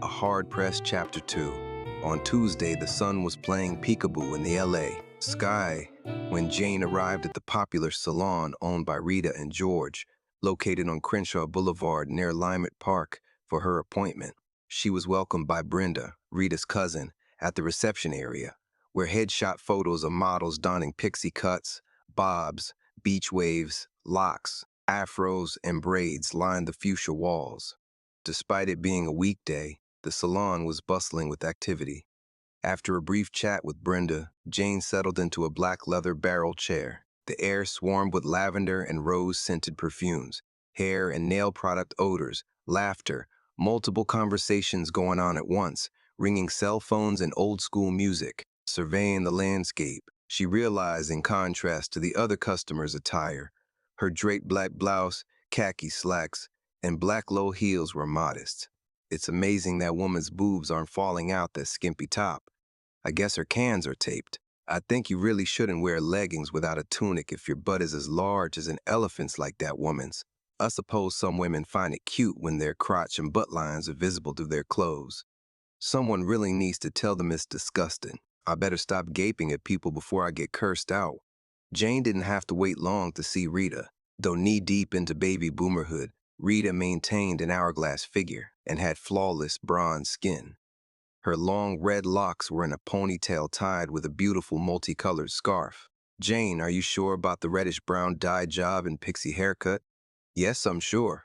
A hard-pressed Chapter 2. On Tuesday, the sun was playing peekaboo in the LA sky when Jane arrived at the popular salon owned by Rita and George, located on Crenshaw Boulevard near Lymet Park, for her appointment. She was welcomed by Brenda, Rita's cousin, at the reception area, where headshot photos of models donning pixie cuts, bobs, beach waves, locks, afros, and braids lined the fuchsia walls. Despite it being a weekday, the salon was bustling with activity. After a brief chat with Brenda, Jane settled into a black leather barrel chair. The air swarmed with lavender and rose-scented perfumes, hair and nail product odors, laughter, multiple conversations going on at once, ringing cell phones and old-school music. Surveying the landscape, she realized, in contrast to the other customers' attire, her draped black blouse, khaki slacks, and black low heels were modest. It's amazing that woman's boobs aren't falling out that skimpy top. I guess her cans are taped. I think you really shouldn't wear leggings without a tunic if your butt is as large as an elephant's like that woman's. I suppose some women find it cute when their crotch and butt lines are visible through their clothes. Someone really needs to tell them it's disgusting. I better stop gaping at people before I get cursed out. Jane didn't have to wait long to see Rita. Though knee-deep into baby boomerhood, Rita maintained an hourglass figure and had flawless bronze skin. Her long red locks were in a ponytail tied with a beautiful multicolored scarf. "Jane, are you sure about the reddish-brown dye job and pixie haircut?" "Yes, I'm sure."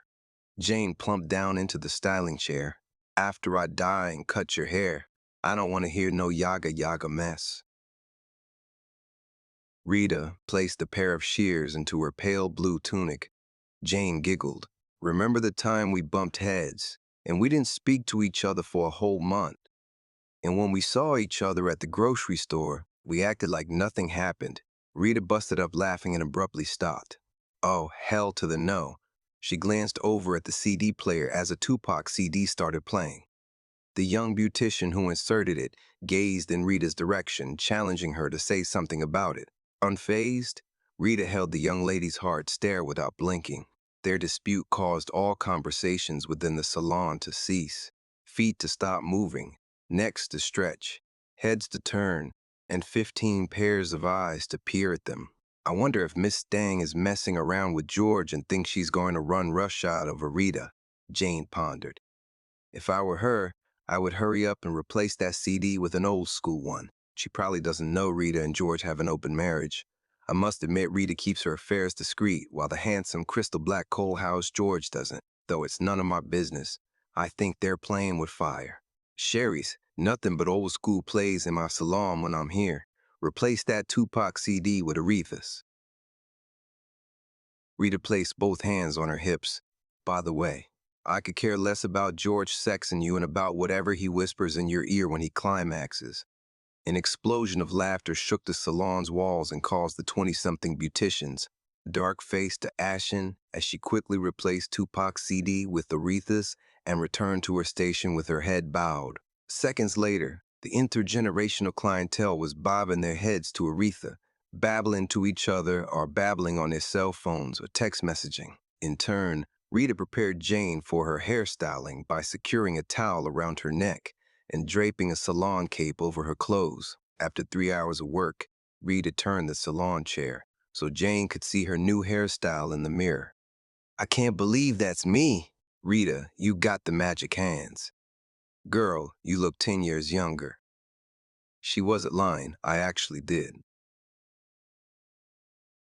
Jane plumped down into the styling chair. "After I dye and cut your hair, I don't want to hear no yaga mess." Rita placed a pair of shears into her pale blue tunic. Jane giggled. "Remember the time we bumped heads, and we didn't speak to each other for a whole month? And when we saw each other at the grocery store, we acted like nothing happened." Rita busted up laughing and abruptly stopped. "Oh, hell to the no." She glanced over at the CD player as a Tupac CD started playing. The young beautician who inserted it gazed in Rita's direction, challenging her to say something about it. Unfazed, Rita held the young lady's hard stare without blinking. Their dispute caused all conversations within the salon to cease, feet to stop moving, necks to stretch, heads to turn, and 15 pairs of eyes to peer at them. "I wonder if Miss Stang is messing around with George and thinks she's going to run roughshod over Rita," Jane pondered. "If I were her, I would hurry up and replace that CD with an old school one. She probably doesn't know Rita and George have an open marriage. I must admit Rita keeps her affairs discreet, while the handsome crystal black coal-house George doesn't, though it's none of my business. I think they're playing with fire. Sherry's, nothing but old school plays in my salon when I'm here. Replace that Tupac CD with Aretha's." Rita placed both hands on her hips. "By the way, I could care less about George sexing you and about whatever he whispers in your ear when he climaxes." An explosion of laughter shook the salon's walls and caused the 20-something beauticians, dark-faced to ashen, as she quickly replaced Tupac's CD with Aretha's and returned to her station with her head bowed. Seconds later, the intergenerational clientele was bobbing their heads to Aretha, babbling to each other or babbling on their cell phones or text messaging. In turn, Rita prepared Jane for her hairstyling by securing a towel around her neck and draping a salon cape over her clothes. After 3 hours of work, Rita turned the salon chair so Jane could see her new hairstyle in the mirror. "I can't believe that's me." "Rita, you got the magic hands." "Girl, you look 10 years younger." She wasn't lying, I actually did.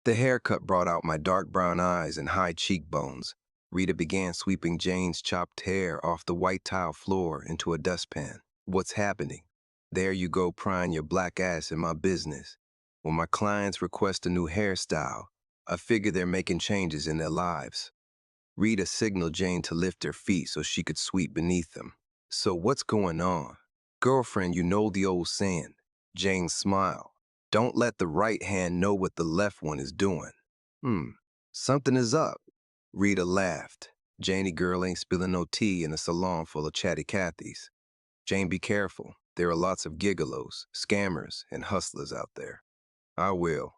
The haircut brought out my dark brown eyes and high cheekbones. Rita began sweeping Jane's chopped hair off the white tile floor into a dustpan. "What's happening?" "There you go prying your black ass in my business. When my clients request a new hairstyle, I figure they're making changes in their lives." Rita signaled Jane to lift her feet so she could sweep beneath them. "So what's going on?" "Girlfriend, you know the old saying." Jane smiled. "Don't let the right hand know what the left one is doing." Something is up." Rita laughed. "Janie girl ain't spilling no tea in a salon full of chatty Cathys. Jane, be careful. There are lots of gigolos, scammers, and hustlers out there." "I will."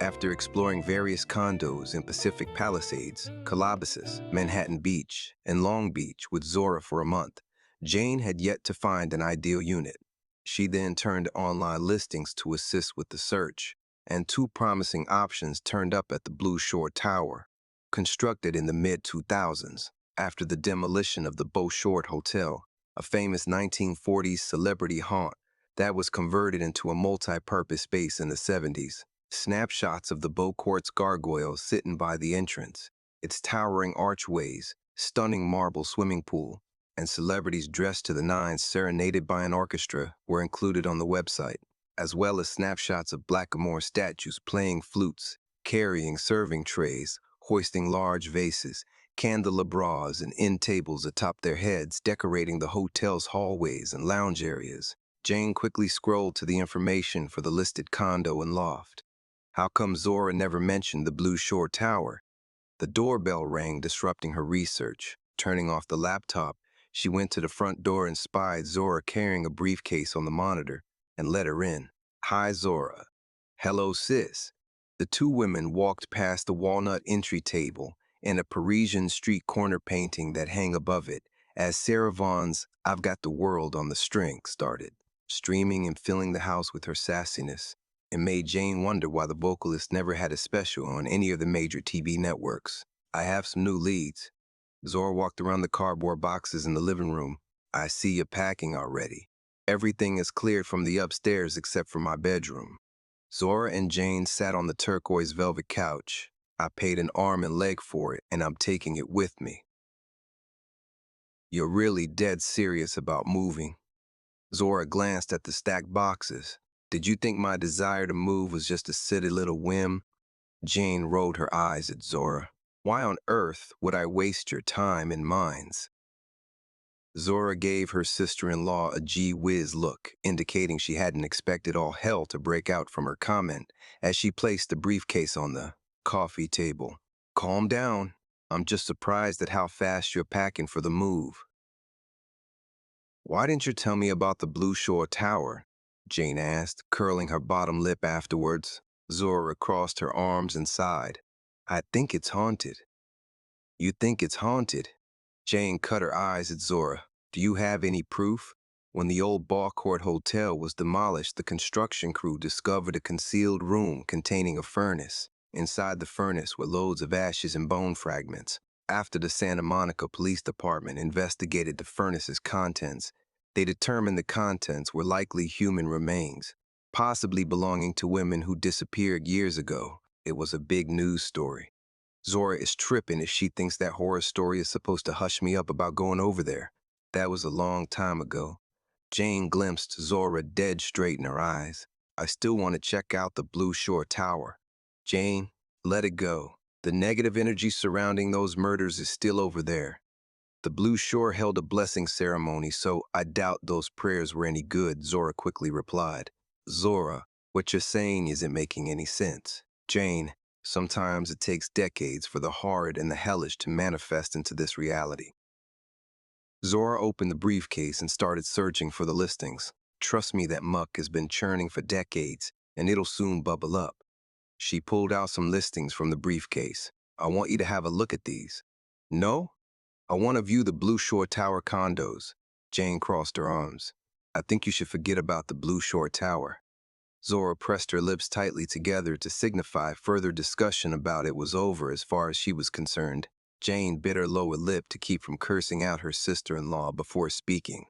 After exploring various condos in Pacific Palisades, Calabasas, Manhattan Beach, and Long Beach with Zora for a month, Jane had yet to find an ideal unit. She then turned to online listings to assist with the search, and two promising options turned up at the Blue Shore Tower, constructed in the mid-2000s after the demolition of the Beaufort Hotel, a famous 1940s celebrity haunt that was converted into a multi-purpose space in the 70s. Snapshots of the Beaucourt's gargoyles sitting by the entrance, its towering archways, stunning marble swimming pool, and celebrities dressed to the nines serenaded by an orchestra were included on the website, as well as snapshots of Blackamoor statues playing flutes, carrying serving trays, hoisting large vases, candelabras, and end tables atop their heads decorating the hotel's hallways and lounge areas. Jane quickly scrolled to the information for the listed condo and loft. How come Zora never mentioned the Blue Shore Tower? The doorbell rang, disrupting her research. Turning off the laptop, she went to the front door and spied Zora carrying a briefcase on the monitor and let her in. Hi, Zora. Hello, sis. The two women walked past the walnut entry table and a Parisian street corner painting that hung above it as Sarah Vaughan's I've Got the World on the String started, streaming and filling the house with her sassiness. It made Jane wonder why the vocalist never had a special on any of the major TV networks. I have some new leads. Zora walked around the cardboard boxes in the living room. I see you packing already. Everything is cleared from the upstairs except for my bedroom. Zora and Jane sat on the turquoise velvet couch. I paid an arm and leg for it, and I'm taking it with me. You're really dead serious about moving? Zora glanced at the stacked boxes. Did you think my desire to move was just a silly little whim? Jane rolled her eyes at Zora. Why on earth would I waste your time and mine's? Zora gave her sister-in-law a gee-whiz look, indicating she hadn't expected all hell to break out from her comment as she placed the briefcase on the coffee table. Calm down. I'm just surprised at how fast you're packing for the move. Why didn't you tell me about the Blue Shore Tower? Jane asked, curling her bottom lip afterwards. Zora crossed her arms and sighed. I think it's haunted. You think it's haunted? Jane cut her eyes at Zora. Do you have any proof? When the old Beaucourt Hotel was demolished, the construction crew discovered a concealed room containing a furnace. Inside the furnace were loads of ashes and bone fragments. After the Santa Monica Police Department investigated the furnace's contents, they determined the contents were likely human remains, possibly belonging to women who disappeared years ago. It was a big news story. Zora is tripping if she thinks that horror story is supposed to hush me up about going over there. That was a long time ago. Jane glimpsed Zora dead straight in her eyes. I still want to check out the Blue Shore Tower. Jane, let it go. The negative energy surrounding those murders is still over there. The Blue Shore held a blessing ceremony, so I doubt those prayers were any good, Zora quickly replied. Zora, what you're saying isn't making any sense. Jane, sometimes it takes decades for the horrid and the hellish to manifest into this reality. Zora opened the briefcase and started searching for the listings. Trust me, that muck has been churning for decades, and it'll soon bubble up. She pulled out some listings from the briefcase. I want you to have a look at these. No? I want to view the Blue Shore Tower condos. Jane crossed her arms. I think you should forget about the Blue Shore Tower. Zora pressed her lips tightly together to signify further discussion about it was over as far as she was concerned. Jane bit her lower lip to keep from cursing out her sister-in-law before speaking.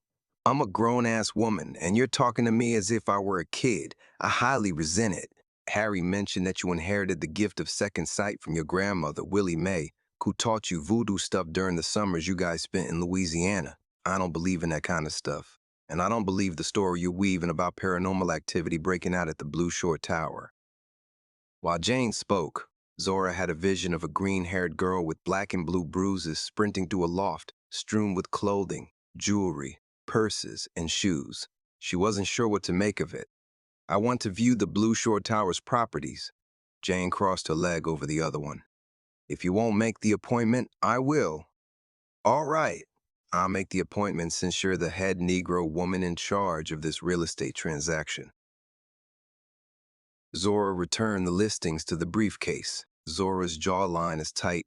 I'm a grown-ass woman, and you're talking to me as if I were a kid. I highly resent it. Harry mentioned that you inherited the gift of second sight from your grandmother, Willie Mae, who taught you voodoo stuff during the summers you guys spent in Louisiana. I don't believe in that kind of stuff. And I don't believe the story you're weaving about paranormal activity breaking out at the Blue Shore Tower. While Jane spoke, Zora had a vision of a green-haired girl with black and blue bruises sprinting through a loft strewn with clothing, jewelry, purses, and shoes. She wasn't sure what to make of it. I want to view the Blue Shore Tower's properties. Jane crossed her leg over the other one. If you won't make the appointment, I will. All right. I'll make the appointment since you're the head Negro woman in charge of this real estate transaction. Zora returned the listings to the briefcase. Zora's jawline as tight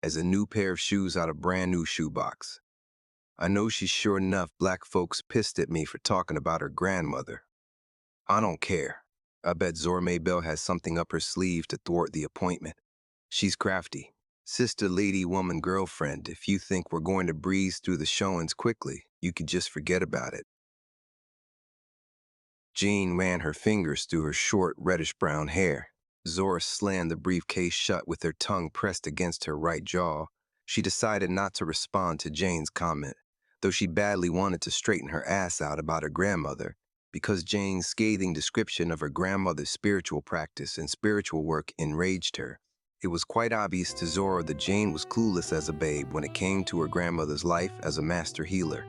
as a new pair of shoes out of a brand new shoebox. I know she's sure enough black folks pissed at me for talking about her grandmother. I don't care. I bet Zora Maybell has something up her sleeve to thwart the appointment. She's crafty. Sister, lady, woman, girlfriend, if you think we're going to breeze through the showings quickly, you could just forget about it. Jean ran her fingers through her short, reddish-brown hair. Zora slammed the briefcase shut with her tongue pressed against her right jaw. She decided not to respond to Jane's comment, though she badly wanted to straighten her ass out about her grandmother, because Jane's scathing description of her grandmother's spiritual practice and spiritual work enraged her. It was quite obvious to Zora that Jane was clueless as a babe when it came to her grandmother's life as a master healer.